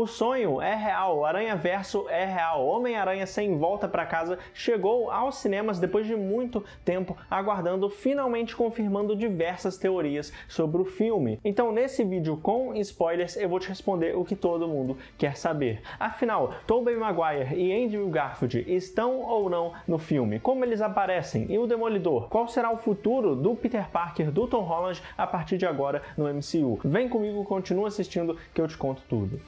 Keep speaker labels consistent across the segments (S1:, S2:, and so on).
S1: O sonho é real, o Aranhaverso é real. Homem-Aranha Sem Volta para Casa chegou aos cinemas depois de muito tempo aguardando, finalmente confirmando diversas teorias sobre o filme. Então nesse vídeo com spoilers eu vou te responder o que todo mundo quer saber. Afinal, Tobey Maguire e Andrew Garfield estão ou não no filme? Como eles aparecem? E o Demolidor? Qual será o futuro do Peter Parker, do Tom Holland, a partir de agora no MCU? Vem comigo, continua assistindo que eu te conto tudo.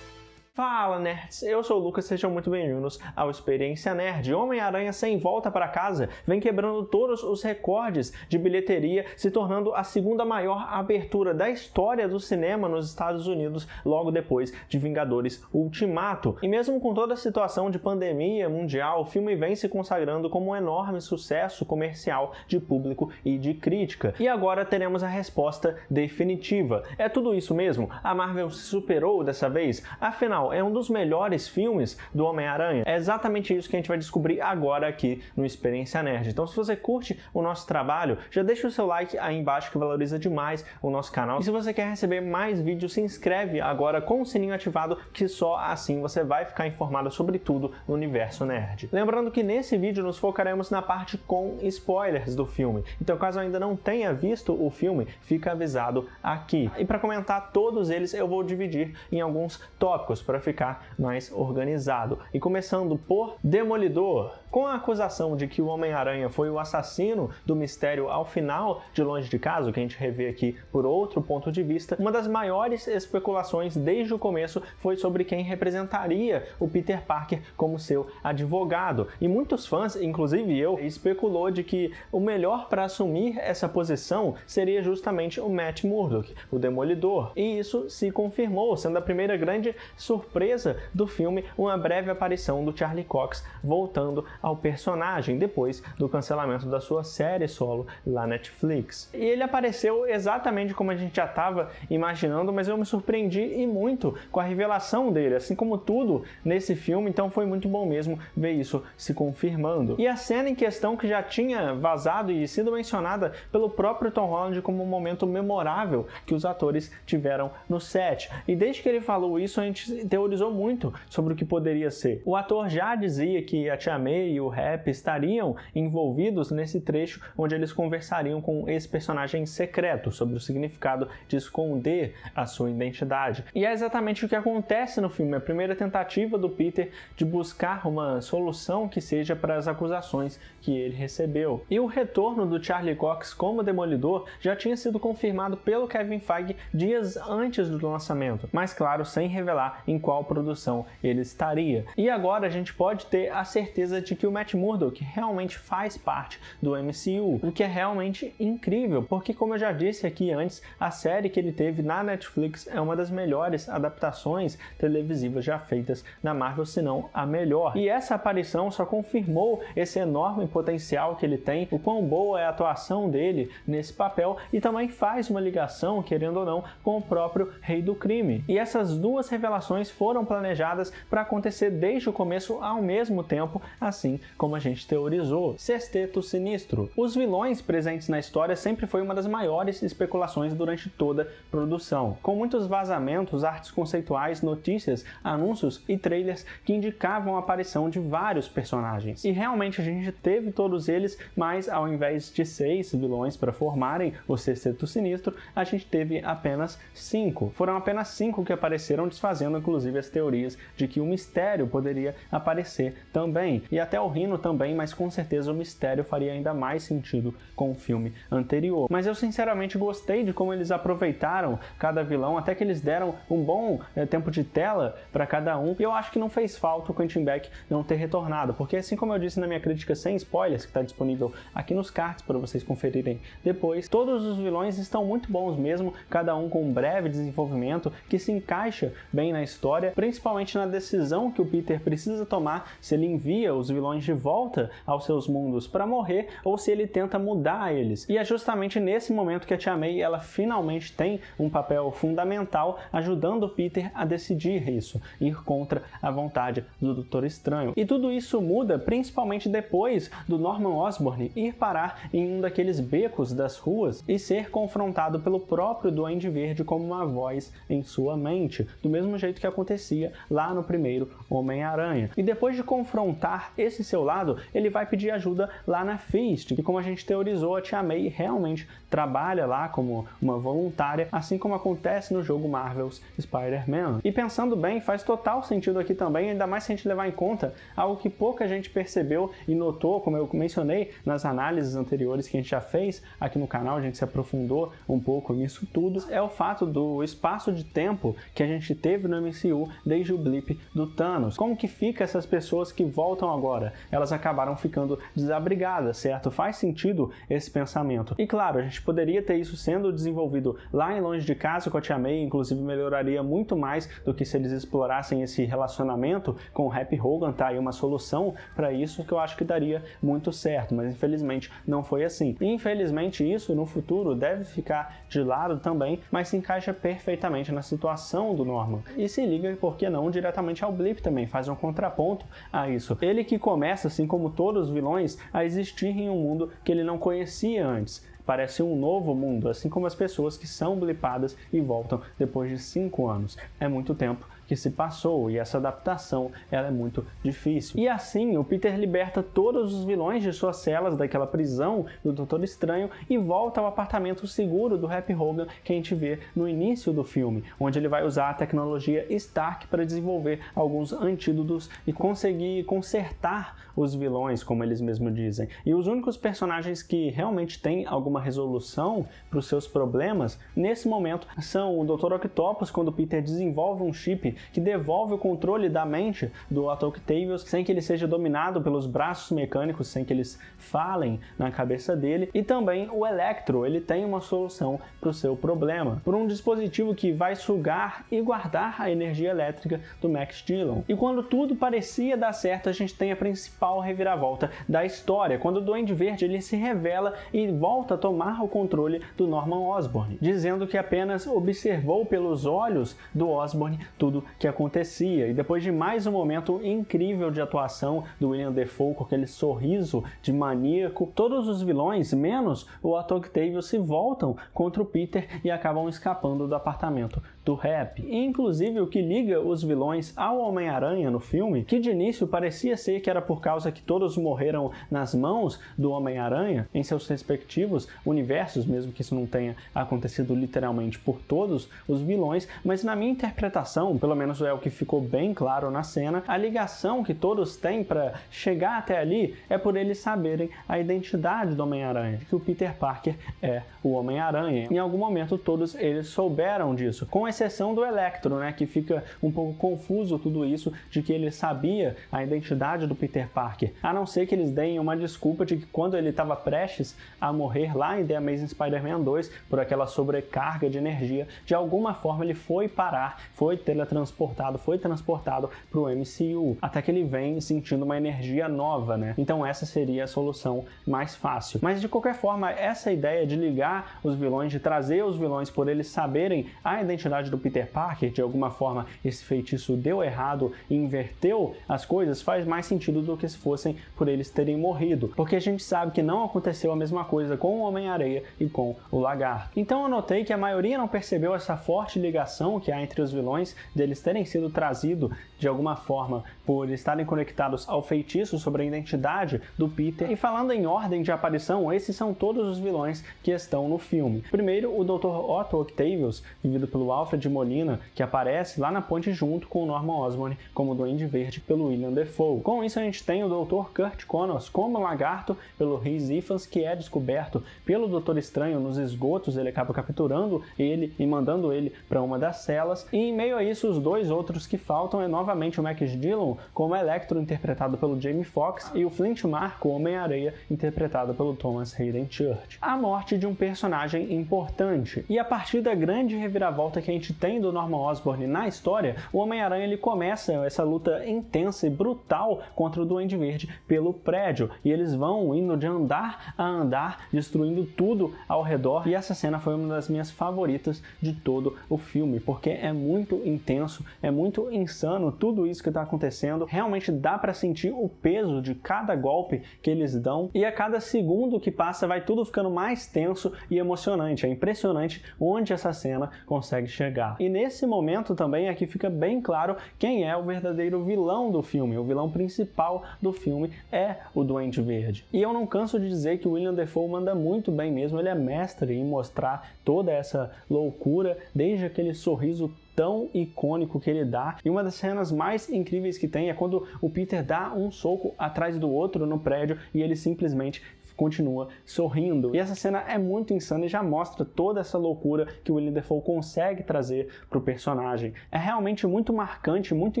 S1: Fala nerds, eu sou o Lucas, sejam muito bem-vindos ao Experiência Nerd. Homem-Aranha Sem Volta para Casa vem quebrando todos os recordes de bilheteria, se tornando a segunda maior abertura da história do cinema nos Estados Unidos, logo depois de Vingadores Ultimato. E mesmo com toda a situação de pandemia mundial, o filme vem se consagrando como um enorme sucesso comercial de público e de crítica. E agora teremos a resposta definitiva. É tudo isso mesmo? A Marvel se superou dessa vez? Afinal, é um dos melhores filmes do Homem-Aranha? É exatamente isso que a gente vai descobrir agora aqui no Experiência Nerd. Então se você curte o nosso trabalho, já deixa o seu like aí embaixo que valoriza demais o nosso canal. E se você quer receber mais vídeos, se inscreve agora com o sininho ativado, que só assim você vai ficar informado sobre tudo no universo nerd. Lembrando que nesse vídeo nos focaremos na parte com spoilers do filme. Então caso ainda não tenha visto o filme, fica avisado aqui. E para comentar todos eles eu vou dividir em alguns tópicos para ficar mais organizado. E começando por Demolidor. Com a acusação de que o Homem-Aranha foi o assassino do Mistério ao final de Longe de Casa, que a gente revê aqui por outro ponto de vista, uma das maiores especulações desde o começo foi sobre quem representaria o Peter Parker como seu advogado. E muitos fãs, inclusive eu, especulou de que o melhor para assumir essa posição seria justamente o Matt Murdock, o Demolidor. E isso se confirmou, sendo a primeira grande surpresa do filme uma breve aparição do Charlie Cox voltando ao personagem depois do cancelamento da sua série solo lá na Netflix. E ele apareceu exatamente como a gente já estava imaginando, mas eu me surpreendi e muito com a revelação dele, assim como tudo nesse filme, então foi muito bom mesmo ver isso se confirmando. E a cena em questão, que já tinha vazado e sido mencionada pelo próprio Tom Holland como um momento memorável que os atores tiveram no set. E desde que ele falou isso, a gente teorizou muito sobre o que poderia ser. O ator já dizia que a Tia May e o Rap estariam envolvidos nesse trecho onde eles conversariam com esse personagem secreto sobre o significado de esconder a sua identidade. E é exatamente o que acontece no filme, a primeira tentativa do Peter de buscar uma solução que seja para as acusações que ele recebeu. E o retorno do Charlie Cox como Demolidor já tinha sido confirmado pelo Kevin Feige dias antes do lançamento, mas claro, sem revelar em qual produção ele estaria. E agora a gente pode ter a certeza de que o Matt Murdock realmente faz parte do MCU, o que é realmente incrível, porque como eu já disse aqui antes, a série que ele teve na Netflix é uma das melhores adaptações televisivas já feitas na Marvel, se não a melhor. E essa aparição só confirmou esse enorme potencial que ele tem, o quão boa é a atuação dele nesse papel, e também faz uma ligação, querendo ou não, com o próprio Rei do Crime. E essas duas revelações foram planejadas para acontecer desde o começo ao mesmo tempo, assim como a gente teorizou. Sexteto Sinistro. Os vilões presentes na história sempre foi uma das maiores especulações durante toda a produção, com muitos vazamentos, artes conceituais, notícias, anúncios e trailers que indicavam a aparição de vários personagens. E realmente a gente teve todos eles, mas ao invés de 6 vilões para formarem o Sexteto Sinistro, a gente teve apenas 5. Foram apenas 5 que apareceram, desfazendo inclusive as teorias de que o Mistério poderia aparecer também. E até o Rhino também, mas com certeza o Mistério faria ainda mais sentido com o filme anterior. Mas eu sinceramente gostei de como eles aproveitaram cada vilão, até que eles deram um bom tempo de tela para cada um. E eu acho que não fez falta o Quentin Beck não ter retornado, porque assim como eu disse na minha crítica sem spoilers, que está disponível aqui nos cards para vocês conferirem depois, todos os vilões estão muito bons mesmo, cada um com um breve desenvolvimento que se encaixa bem na história, principalmente na decisão que o Peter precisa tomar se ele envia os vilões vilões de volta aos seus mundos para morrer ou se ele tenta mudar eles. E é justamente nesse momento que a Tia May ela finalmente tem um papel fundamental ajudando o Peter a decidir isso, ir contra a vontade do Doutor Estranho. E tudo isso muda principalmente depois do Norman Osborn ir parar em um daqueles becos das ruas e ser confrontado pelo próprio Duende Verde como uma voz em sua mente, do mesmo jeito que acontecia lá no primeiro Homem-Aranha. E depois de confrontar esse seu lado, ele vai pedir ajuda lá na Feast, e como a gente teorizou, a Tia May realmente trabalha lá como uma voluntária, assim como acontece no jogo Marvel's Spider-Man. E pensando bem, faz total sentido aqui também, ainda mais se a gente levar em conta algo que pouca gente percebeu e notou, como eu mencionei nas análises anteriores que a gente já fez aqui no canal, a gente se aprofundou um pouco nisso tudo, é o fato do espaço de tempo que a gente teve no MCU desde o blip do Thanos. Como que fica essas pessoas que voltam agora? Elas acabaram ficando desabrigadas, certo? Faz sentido esse pensamento. E claro, a gente poderia ter isso sendo desenvolvido lá em Longe de Casa com a Tia May, inclusive melhoraria muito mais do que se eles explorassem esse relacionamento com o Happy Hogan, tá aí uma solução para isso que eu acho que daria muito certo, mas infelizmente não foi assim. E infelizmente isso no futuro deve ficar de lado também, mas se encaixa perfeitamente na situação do Norman. E se liga, por que não, diretamente ao blip também, faz um contraponto a isso. Ele que começa, assim como todos os vilões, a existir em um mundo que ele não conhecia antes. Parece um novo mundo, assim como as pessoas que são blipadas e voltam depois de 5 anos. É muito tempo que se passou e essa adaptação ela é muito difícil. E assim, o Peter liberta todos os vilões de suas celas daquela prisão do Doutor Estranho e volta ao apartamento seguro do Happy Hogan que a gente vê no início do filme, onde ele vai usar a tecnologia Stark para desenvolver alguns antídotos e conseguir consertar os vilões, como eles mesmos dizem. E os únicos personagens que realmente têm alguma resolução para os seus problemas, nesse momento, são o Dr. Octopus, quando o Peter desenvolve um chip que devolve o controle da mente do Otto Octavius sem que ele seja dominado pelos braços mecânicos, sem que eles falem na cabeça dele. E também o Electro, ele tem uma solução para o seu problema, por um dispositivo que vai sugar e guardar a energia elétrica do Max Dillon. E quando tudo parecia dar certo, a gente tem a principal reviravolta da história, quando o Duende Verde ele se revela e volta a tomar o controle do Norman Osborn, dizendo que apenas observou pelos olhos do Osborn tudo que acontecia. E depois de mais um momento incrível de atuação do William Dafoe, com aquele sorriso de maníaco, todos os vilões, menos o Otto Octavius, se voltam contra o Peter e acabam escapando do apartamento do Happy. E, inclusive, o que liga os vilões ao Homem-Aranha no filme, que de início parecia ser que era por causa que todos morreram nas mãos do Homem-Aranha em seus respectivos universos, mesmo que isso não tenha acontecido literalmente por todos os vilões, mas na minha interpretação, pelo menos é o que ficou bem claro na cena, a ligação que todos têm para chegar até ali é por eles saberem a identidade do Homem-Aranha, que o Peter Parker é o Homem-Aranha. Em algum momento todos eles souberam disso, com exceção do Electro, né, que fica um pouco confuso tudo isso, de que ele sabia a identidade do Peter Parker, a não ser que eles deem uma desculpa de que quando ele estava prestes a morrer lá em The Amazing Spider-Man 2, por aquela sobrecarga de energia, de alguma forma ele foi parar, foi teletransportado, foi transportado para o MCU, até que ele vem sentindo uma energia nova, né? Então essa seria a solução mais fácil. Mas de qualquer forma, essa ideia de ligar os vilões, de trazer os vilões por eles saberem a identidade do Peter Parker, de alguma forma esse feitiço deu errado e inverteu as coisas, faz mais sentido do que se fossem por eles terem morrido, porque a gente sabe que não aconteceu a mesma coisa com o Homem-Areia e com o Lagarto. Então eu notei que a maioria não percebeu essa forte ligação que há entre os vilões, deles terem sido trazidos de alguma forma por estarem conectados ao feitiço sobre a identidade do Peter. E falando em ordem de aparição, esses são todos os vilões que estão no filme. Primeiro, o Dr. Otto Octavius, vivido pelo Alfred Molina, que aparece lá na ponte junto com o Norman Osborn como Duende Verde pelo William Dafoe. Com isso a gente tem o Dr. Kurt Connors como Lagarto pelo Rhys Ifans, que é descoberto pelo Doutor Estranho nos esgotos, ele acaba capturando ele e mandando ele para uma das celas. E em meio a isso, os os dois outros que faltam é novamente o Max Dillon como Electro, interpretado pelo Jamie Foxx, e o Flint Marko, Homem-Aranha, interpretado pelo Thomas Haden Church. A morte de um personagem importante. E a partir da grande reviravolta que a gente tem do Norman Osborn na história, o Homem-Aranha ele começa essa luta intensa e brutal contra o Duende Verde pelo prédio, e eles vão indo de andar a andar, destruindo tudo ao redor, e essa cena foi uma das minhas favoritas de todo o filme, porque é muito intenso, é muito insano tudo isso que está acontecendo, realmente dá para sentir o peso de cada golpe que eles dão, e a cada segundo que passa vai tudo ficando mais tenso e emocionante. É impressionante onde essa cena consegue chegar. E nesse momento também aqui fica bem claro quem é o verdadeiro vilão do filme. O vilão principal do filme é o Duende Verde. E eu não canso de dizer que o William Dafoe manda muito bem mesmo, ele é mestre em mostrar toda essa loucura, desde aquele sorriso tão icônico que ele dá. E uma das cenas mais incríveis que tem é quando o Peter dá um soco atrás do outro no prédio e ele simplesmente continua sorrindo. E essa cena é muito insana e já mostra toda essa loucura que o William Dafoe consegue trazer para o personagem. É realmente muito marcante, muito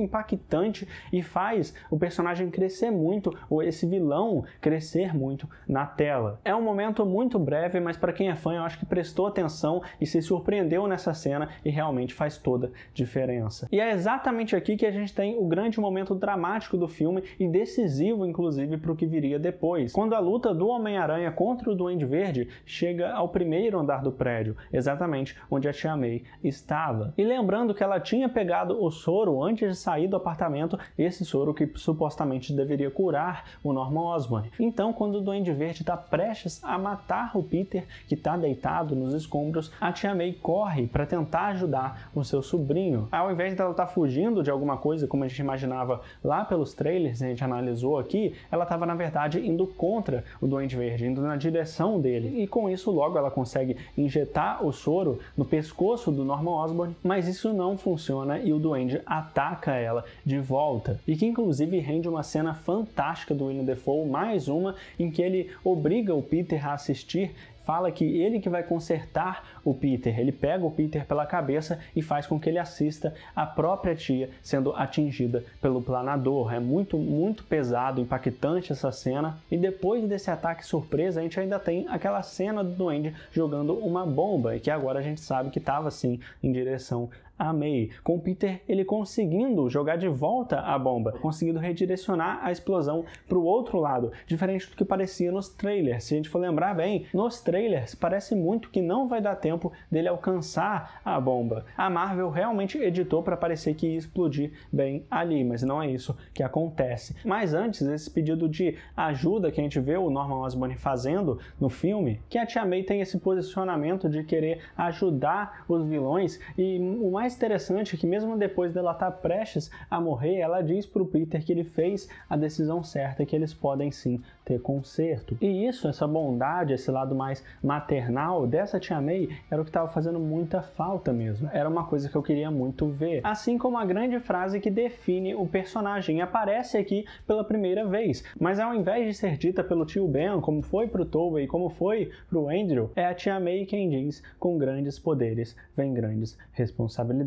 S1: impactante e faz o personagem crescer muito, ou esse vilão crescer muito na tela. É um momento muito breve, mas para quem é fã eu acho que prestou atenção e se surpreendeu nessa cena e realmente faz toda diferença. E é exatamente aqui que a gente tem o grande momento dramático do filme e decisivo inclusive para o que viria depois. Quando a luta do Homem-Aranha contra o Duende Verde chega ao primeiro andar do prédio, exatamente onde a Tia May estava. E lembrando que ela tinha pegado o soro antes de sair do apartamento, esse soro que supostamente deveria curar o Norman Osborn. Então, quando o Duende Verde está prestes a matar o Peter, que está deitado nos escombros, a Tia May corre para tentar ajudar o seu sobrinho. Ao invés dela estar fugindo de alguma coisa, como a gente imaginava lá pelos trailers, a gente analisou aqui, ela estava na verdade indo contra o Duende Verde, indo na direção dele, e com isso logo ela consegue injetar o soro no pescoço do Norman Osborn, mas isso não funciona e o Duende ataca ela de volta, e que inclusive rende uma cena fantástica do William Dafoe, mais uma em que ele obriga o Peter a assistir, fala que ele que vai consertar o Peter, ele pega o Peter pela cabeça e faz com que ele assista a própria tia sendo atingida pelo planador. É muito, muito pesado, impactante essa cena. E depois desse ataque surpresa, a gente ainda tem aquela cena do Duende jogando uma bomba, e que agora a gente sabe que estava sim em direção a May, com o Peter ele conseguindo jogar de volta a bomba, conseguindo redirecionar a explosão para o outro lado, diferente do que parecia nos trailers. Se a gente for lembrar bem, nos trailers parece muito que não vai dar tempo dele alcançar a bomba. A Marvel realmente editou para parecer que ia explodir bem ali, mas não é isso que acontece. Mas antes, esse pedido de ajuda que a gente vê o Norman Osborn fazendo no filme, que a Tia May tem esse posicionamento de querer ajudar os vilões, e o mais interessante é que mesmo depois dela estar prestes a morrer, ela diz para o Peter que ele fez a decisão certa, que eles podem sim ter conserto. E isso, essa bondade, esse lado mais maternal dessa Tia May, era o que estava fazendo muita falta mesmo. Era uma coisa que eu queria muito ver. Assim como a grande frase que define o personagem, aparece aqui pela primeira vez, mas ao invés de ser dita pelo tio Ben, como foi pro Tobey e como foi pro Andrew, é a Tia May quem diz: com grandes poderes vem grandes responsabilidades.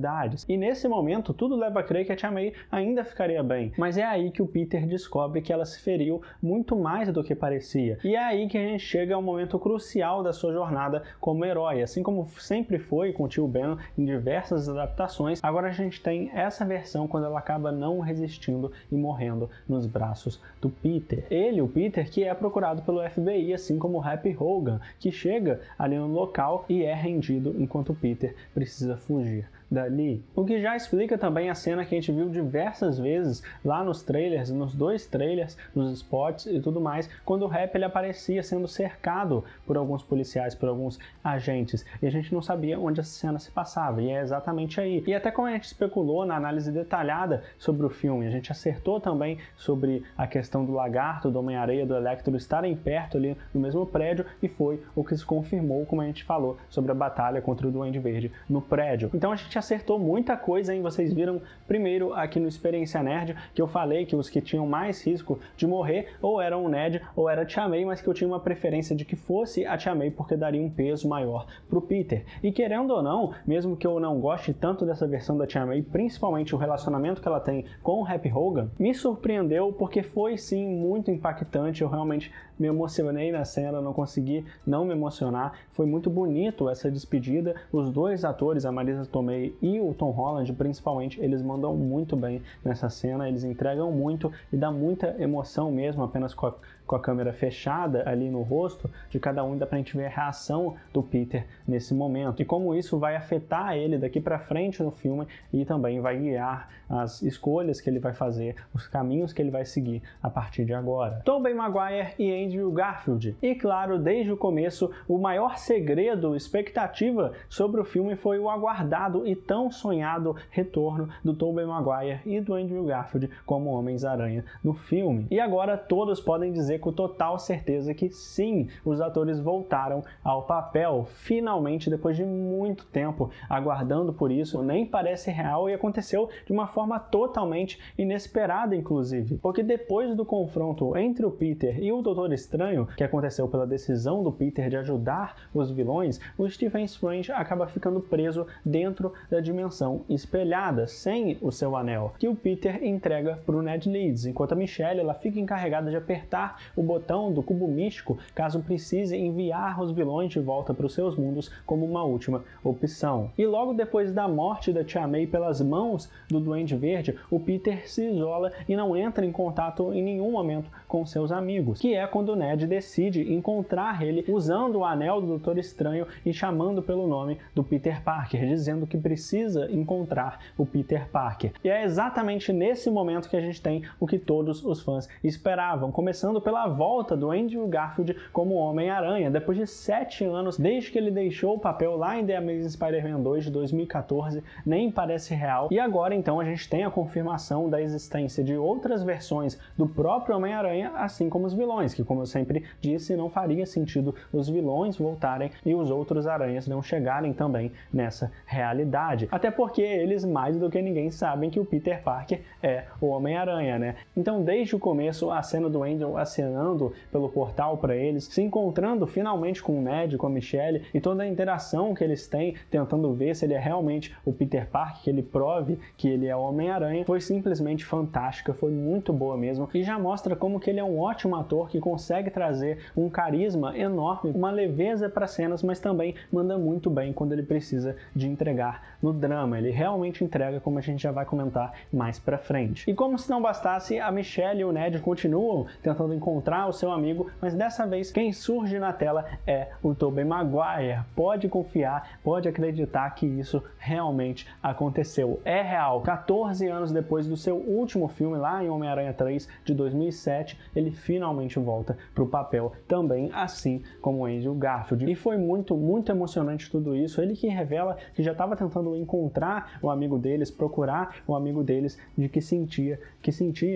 S1: E nesse momento, tudo leva a crer que a Tia May ainda ficaria bem. Mas é aí que o Peter descobre que ela se feriu muito mais do que parecia. E é aí que a gente chega ao momento crucial da sua jornada como herói. Assim como sempre foi com o tio Ben em diversas adaptações, agora a gente tem essa versão quando ela acaba não resistindo e morrendo nos braços do Peter. Ele, o Peter, que é procurado pelo FBI, assim como o Happy Hogan, que chega ali no local e é rendido enquanto o Peter precisa fugir dali. O que já explica também a cena que a gente viu diversas vezes lá nos trailers, nos dois trailers, nos spots e tudo mais, quando o Rap ele aparecia sendo cercado por alguns policiais, por alguns agentes, e a gente não sabia onde essa cena se passava, e é exatamente aí. E até como a gente especulou na análise detalhada sobre o filme, a gente acertou também sobre a questão do lagarto, do Homem-Aranha, do Electro estarem perto ali no mesmo prédio, e foi o que se confirmou, como a gente falou, sobre a batalha contra o Duende Verde no prédio. Então a gente acertou muita coisa, hein? Vocês viram primeiro aqui no Experiência Nerd que eu falei que os que tinham mais risco de morrer ou eram o Ned ou era a Tia May, mas que eu tinha uma preferência de que fosse a Tia May porque daria um peso maior pro Peter. E querendo ou não, mesmo que eu não goste tanto dessa versão da Tia May, principalmente o relacionamento que ela tem com o Happy Hogan, me surpreendeu porque foi sim muito impactante. Eu realmente me emocionei na cena, não consegui não me emocionar. Foi muito bonito essa despedida. Os dois atores, a Marisa Tomei e o Tom Holland, principalmente, eles mandam muito bem nessa cena, eles entregam muito e dá muita emoção mesmo, apenas com a câmera fechada ali no rosto de cada um, dá pra gente ver a reação do Peter nesse momento e como isso vai afetar ele daqui pra frente no filme e também vai guiar as escolhas que ele vai fazer, os caminhos que ele vai seguir a partir de agora. Tobey Maguire e Andrew Garfield. E claro, desde o começo, o maior segredo, expectativa sobre o filme foi o aguardado e tão sonhado retorno do Tobey Maguire e do Andrew Garfield como Homens-Aranha no filme. E agora todos podem dizer com total certeza que sim, os atores voltaram ao papel, finalmente, depois de muito tempo aguardando por isso. Nem parece real e aconteceu de uma forma totalmente inesperada, inclusive, porque depois do confronto entre o Peter e o Doutor Estranho, que aconteceu pela decisão do Peter de ajudar os vilões, o Stephen Strange acaba ficando preso dentro da dimensão espelhada, sem o seu anel, que o Peter entrega para o Ned Leeds, enquanto a Michelle ela fica encarregada de apertar o botão do cubo místico caso precise enviar os vilões de volta para os seus mundos como uma última opção. E logo depois da morte da Tia May pelas mãos do Duende Verde, o Peter se isola e não entra em contato em nenhum momento com seus amigos, que é quando o Ned decide encontrar ele usando o anel do Doutor Estranho e chamando pelo nome do Peter Parker, dizendo que precisa encontrar o Peter Parker. E é exatamente nesse momento que a gente tem o que todos os fãs esperavam, começando pela volta do Andrew Garfield como Homem-Aranha, depois de 7 anos, desde que ele deixou o papel lá em The Amazing Spider-Man 2 de 2014, nem parece real. E agora então a gente tem a confirmação da existência de outras versões do próprio Homem-Aranha, assim como os vilões, que como eu sempre disse, não faria sentido os vilões voltarem e os outros aranhas não chegarem também nessa realidade. Até porque eles mais do que ninguém sabem que o Peter Parker é o Homem-Aranha, né? Então desde o começo a cena do Andrew acenando pelo portal para eles, se encontrando finalmente com o Ned, com a Michelle e toda a interação que eles têm, tentando ver se ele é realmente o Peter Parker, que ele prove que ele é o Homem-Aranha, foi simplesmente fantástica, foi muito boa mesmo e já mostra como que ele é um ótimo ator que consegue trazer um carisma enorme, uma leveza para cenas, mas também manda muito bem quando ele precisa de entregar no drama. Ele realmente entrega, como a gente já vai comentar mais pra frente. E como se não bastasse, a Michelle e o Ned continuam tentando encontrar o seu amigo, mas dessa vez quem surge na tela é o Tobey Maguire. Pode confiar, pode acreditar que isso realmente aconteceu. É real. 14 anos depois do seu último filme lá em Homem-Aranha 3 de 2007, ele finalmente volta pro papel também, assim como Andrew Garfield. E foi muito emocionante tudo isso. Ele que revela que já estava tentando encontrar o amigo deles, procurar o amigo deles, de que sentia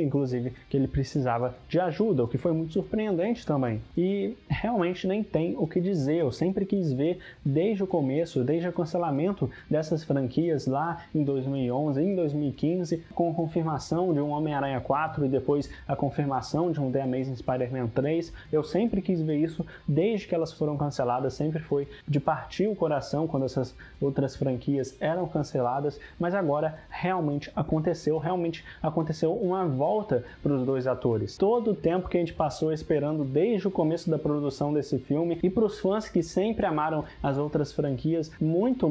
S1: inclusive que ele precisava de ajuda, o que foi muito surpreendente também. E realmente nem tem o que dizer. Eu sempre quis ver desde o começo, desde o cancelamento dessas franquias lá em 2011, em 2015, com a confirmação de um Homem-Aranha 4 e depois a confirmação de um The Amazing Spider-Man 3. Eu sempre quis ver isso desde que elas foram canceladas, sempre foi de partir o coração quando essas outras franquias eram canceladas, mas agora realmente aconteceu uma volta para os dois atores. Todo o tempo que a gente passou esperando desde o começo da produção desse filme e para os fãs que sempre amaram as outras franquias muito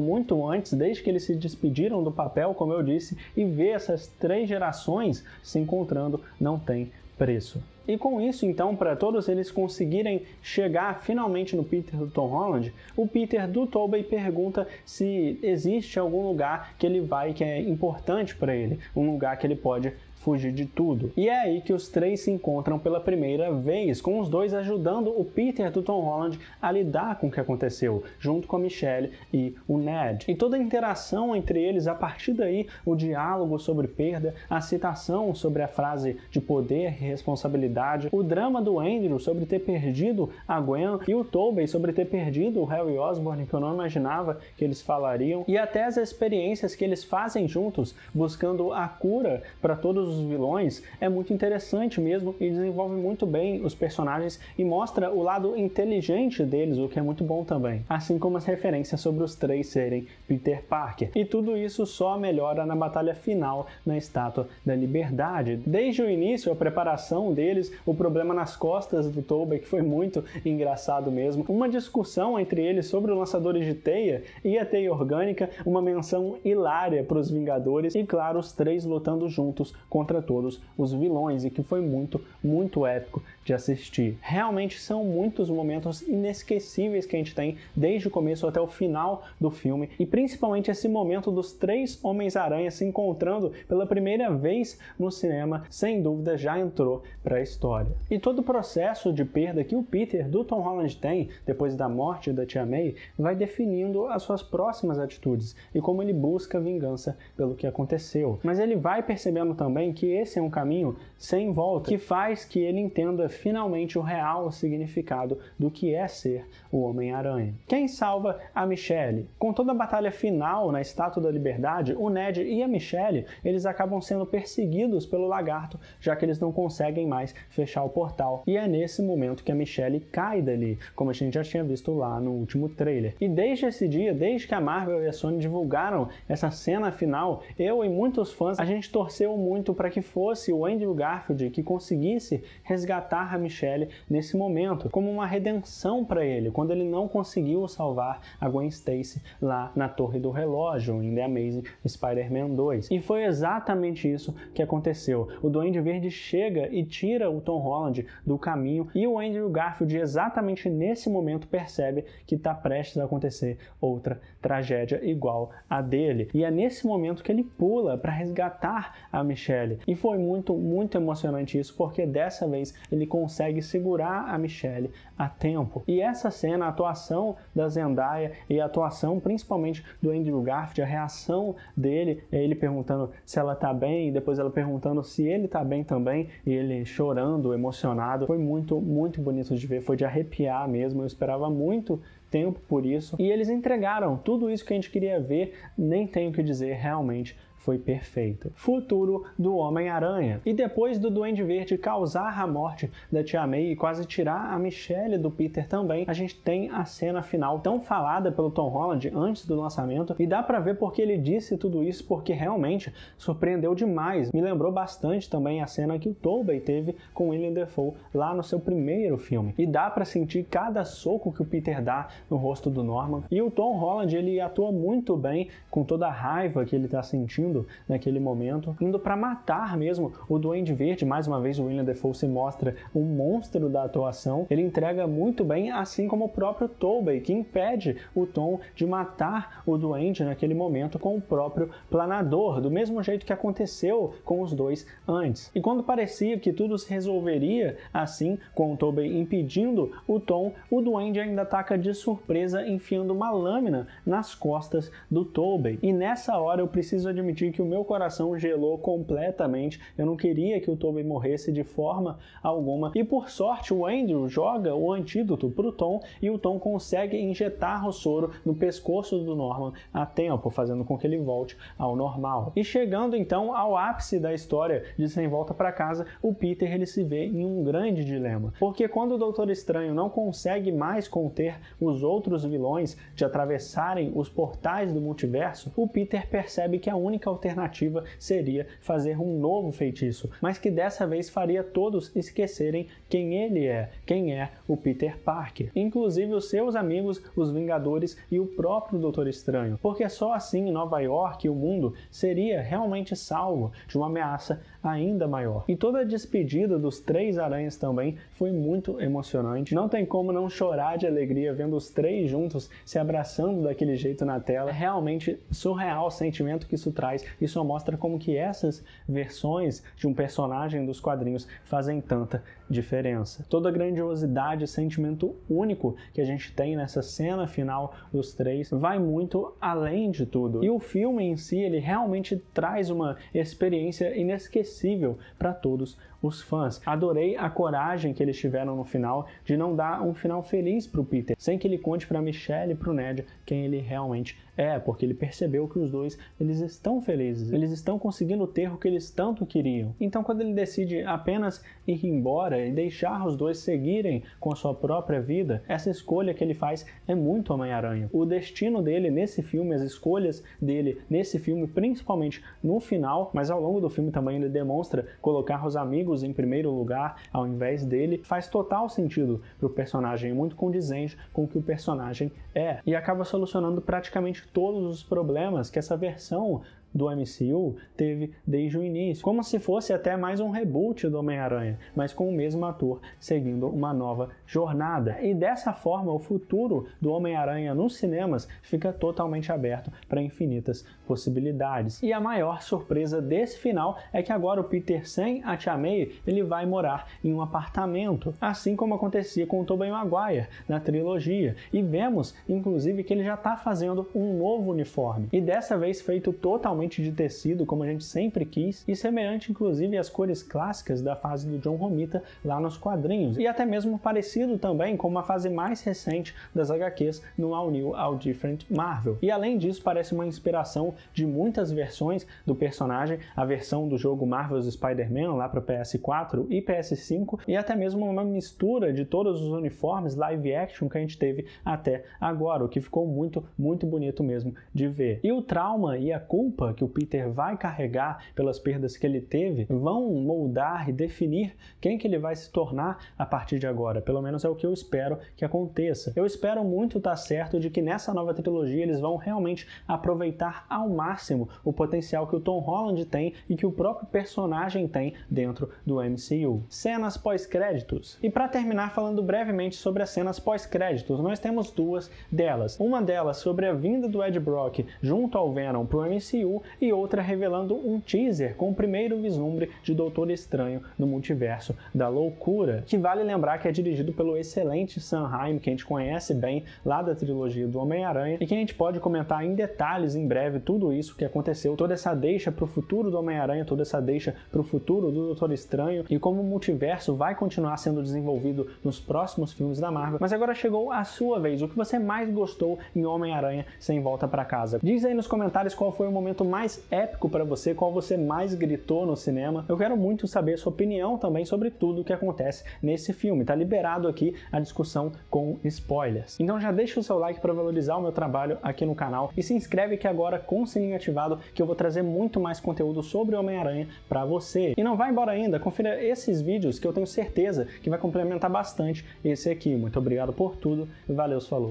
S1: antes, desde que eles se despediram do papel, como eu disse, e ver essas 3 gerações se encontrando não tem preço. E com isso, então, para todos eles conseguirem chegar finalmente no Peter do Tom Holland, o Peter do Tobey pergunta se existe algum lugar que ele vai que é importante para ele, um lugar que ele pode fugir de tudo. E é aí que os 3 se encontram pela primeira vez, com os dois ajudando o Peter do Tom Holland a lidar com o que aconteceu, junto com a Michelle e o Ned. E toda a interação entre eles, a partir daí, o diálogo sobre perda, a citação sobre a frase de poder e responsabilidade, o drama do Andrew sobre ter perdido a Gwen e o Tobey sobre ter perdido o Harry Osborn, que eu não imaginava que eles falariam, e até as experiências que eles fazem juntos, buscando a cura para todos todos os vilões é muito interessante mesmo e desenvolve muito bem os personagens e mostra o lado inteligente deles, o que é muito bom também. Assim como as referências sobre os três serem Peter Parker. E tudo isso só melhora na batalha final na Estátua da Liberdade. Desde o início, a preparação deles, o problema nas costas do Tobey, que foi muito engraçado mesmo, uma discussão entre eles sobre os lançadores de teia e a teia orgânica, uma menção hilária para os Vingadores e, claro, os três lutando juntos contra todos os vilões, e que foi muito épico de assistir. Realmente são muitos momentos inesquecíveis que a gente tem desde o começo até o final do filme, e principalmente esse momento dos três Homens-Aranha se encontrando pela primeira vez no cinema, sem dúvida já entrou para a história. E todo o processo de perda que o Peter do Tom Holland tem depois da morte da Tia May vai definindo as suas próximas atitudes e como ele busca vingança pelo que aconteceu. Mas ele vai percebendo também que esse é um caminho sem volta, que faz que ele entenda finalmente o real significado do que é ser o Homem-Aranha. Quem salva a Michelle? Com toda a batalha final na Estátua da Liberdade, o Ned e a Michelle, eles acabam sendo perseguidos pelo Lagarto, já que eles não conseguem mais fechar o portal. E é nesse momento que a Michelle cai dali, como a gente já tinha visto lá no último trailer. E desde esse dia, desde que a Marvel e a Sony divulgaram essa cena final, eu e muitos fãs, a gente torceu muito para que fosse o Andrew Garfield que conseguisse resgatar a Michelle nesse momento, como uma redenção para ele, quando ele não conseguiu salvar a Gwen Stacy lá na Torre do Relógio, em The Amazing Spider-Man 2. E foi exatamente isso que aconteceu. O Duende Verde chega e tira o Tom Holland do caminho, e o Andrew Garfield, exatamente nesse momento, percebe que está prestes a acontecer outra tragédia igual a dele. E é nesse momento que ele pula para resgatar a Michelle. E foi muito emocionante isso, porque dessa vez ele consegue segurar a Michelle a tempo. E essa cena, a atuação da Zendaya e a atuação principalmente do Andrew Garfield, a reação dele, ele perguntando se ela tá bem, e depois ela perguntando se ele tá bem também, e ele chorando, emocionado, foi muito bonito de ver, foi de arrepiar mesmo. Eu esperava muito tempo por isso, e eles entregaram tudo isso que a gente queria ver, nem tenho o que dizer, realmente foi perfeito. Futuro do Homem-Aranha. E depois do Duende Verde causar a morte da Tia May e quase tirar a Michelle do Peter também, a gente tem a cena final tão falada pelo Tom Holland antes do lançamento, e dá pra ver porque ele disse tudo isso, porque realmente surpreendeu demais. Me lembrou bastante também a cena que o Tobey teve com Willem Dafoe lá no seu primeiro filme. E dá pra sentir cada soco que o Peter dá no rosto do Norman. E o Tom Holland, ele atua muito bem com toda a raiva que ele tá sentindo naquele momento, indo para matar mesmo o Duende Verde. Mais uma vez o Willem Dafoe se mostra um monstro da atuação. Ele entrega muito bem, assim como o próprio Tobey, que impede o Tom de matar o Duende naquele momento com o próprio planador, do mesmo jeito que aconteceu com os dois antes. E quando parecia que tudo se resolveria assim, com o Tobey impedindo o Tom, o Duende ainda ataca de surpresa, enfiando uma lâmina nas costas do Tobey. E nessa hora eu preciso admitir que o meu coração gelou completamente. Eu não queria que o Tobey morresse de forma alguma. E por sorte o Andrew joga o antídoto pro Tom, e o Tom consegue injetar o soro no pescoço do Norman a tempo, fazendo com que ele volte ao normal. E chegando então ao ápice da história de Sem Volta para Casa, o Peter ele se vê em um grande dilema. Porque quando o Doutor Estranho não consegue mais conter os outros vilões de atravessarem os portais do multiverso, o Peter percebe que a única alternativa seria fazer um novo feitiço, mas que dessa vez faria todos esquecerem quem ele é, quem é o Peter Parker, inclusive os seus amigos, os Vingadores e o próprio Doutor Estranho, porque só assim Nova York e o mundo seria realmente salvo de uma ameaça ainda maior. E toda a despedida dos três aranhas também foi muito emocionante. Não tem como não chorar de alegria vendo os três juntos se abraçando daquele jeito na tela. É realmente surreal o sentimento que isso traz, e só mostra como que essas versões de um personagem dos quadrinhos fazem tanta diferença. Toda a grandiosidade e sentimento único que a gente tem nessa cena final dos três vai muito além de tudo. E o filme em si, ele realmente traz uma experiência inesquecível para todos os fãs. Adorei a coragem que eles tiveram no final de não dar um final feliz pro Peter, sem que ele conte pra Michelle e pro Ned quem ele realmente é, porque ele percebeu que os dois eles estão felizes, eles estão conseguindo ter o que eles tanto queriam. Então quando ele decide apenas ir embora e deixar os dois seguirem com a sua própria vida, essa escolha que ele faz é muito Homem-Aranha. O destino dele nesse filme, as escolhas dele nesse filme, principalmente no final, mas ao longo do filme também ele demonstra colocar os amigos em primeiro lugar ao invés dele, faz total sentido para o personagem, muito condizente com o que o personagem é, e acaba solucionando praticamente todos os problemas que essa versão do MCU teve desde o início, como se fosse até mais um reboot do Homem-Aranha, mas com o mesmo ator seguindo uma nova jornada. E dessa forma o futuro do Homem-Aranha nos cinemas fica totalmente aberto para infinitas possibilidades. E a maior surpresa desse final é que agora o Peter, sem a Tia May, ele vai morar em um apartamento, assim como acontecia com o Tobey Maguire na trilogia. E vemos, inclusive, que ele já está fazendo um novo uniforme, e dessa vez feito totalmente de tecido, como a gente sempre quis, e semelhante inclusive às cores clássicas da fase do John Romita lá nos quadrinhos, e até mesmo parecido também com uma fase mais recente das HQs no All New, All Different Marvel. E além disso, parece uma inspiração de muitas versões do personagem, a versão do jogo Marvel's Spider-Man lá para PS4 e PS5, e até mesmo uma mistura de todos os uniformes live action que a gente teve até agora, o que ficou muito bonito mesmo de ver. E o trauma e a culpa que o Peter vai carregar pelas perdas que ele teve vão moldar e definir quem que ele vai se tornar a partir de agora. Pelo menos é o que eu espero que aconteça. Eu espero muito estar certo de que nessa nova trilogia eles vão realmente aproveitar ao máximo o potencial que o Tom Holland tem e que o próprio personagem tem dentro do MCU. Cenas pós-créditos. E para terminar falando brevemente sobre as cenas pós-créditos, nós temos duas delas. Uma delas sobre a vinda do Ed Brock junto ao Venom para o MCU e outra revelando um teaser com o primeiro vislumbre de Doutor Estranho no Multiverso da Loucura, que vale lembrar que é dirigido pelo excelente Sam Raimi, que a gente conhece bem lá da trilogia do Homem-Aranha, e que a gente pode comentar em detalhes em breve tudo isso que aconteceu, toda essa deixa para o futuro do Homem-Aranha, toda essa deixa para o futuro do Doutor Estranho e como o multiverso vai continuar sendo desenvolvido nos próximos filmes da Marvel. Mas agora chegou a sua vez, o que você mais gostou em Homem-Aranha Sem Volta para Casa? Diz aí nos comentários qual foi o momento mais épico para você, qual você mais gritou no cinema. Eu quero muito saber a sua opinião também sobre tudo o que acontece nesse filme. Tá liberado aqui a discussão com spoilers. Então já deixa o seu like para valorizar o meu trabalho aqui no canal e se inscreve aqui agora com o sininho ativado, que eu vou trazer muito mais conteúdo sobre Homem-Aranha para você. E não vai embora ainda, confira esses vídeos que eu tenho certeza que vai complementar bastante esse aqui. Muito obrigado por tudo, valeu, falou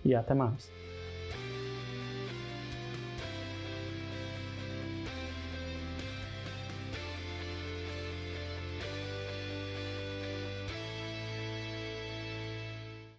S1: e até mais.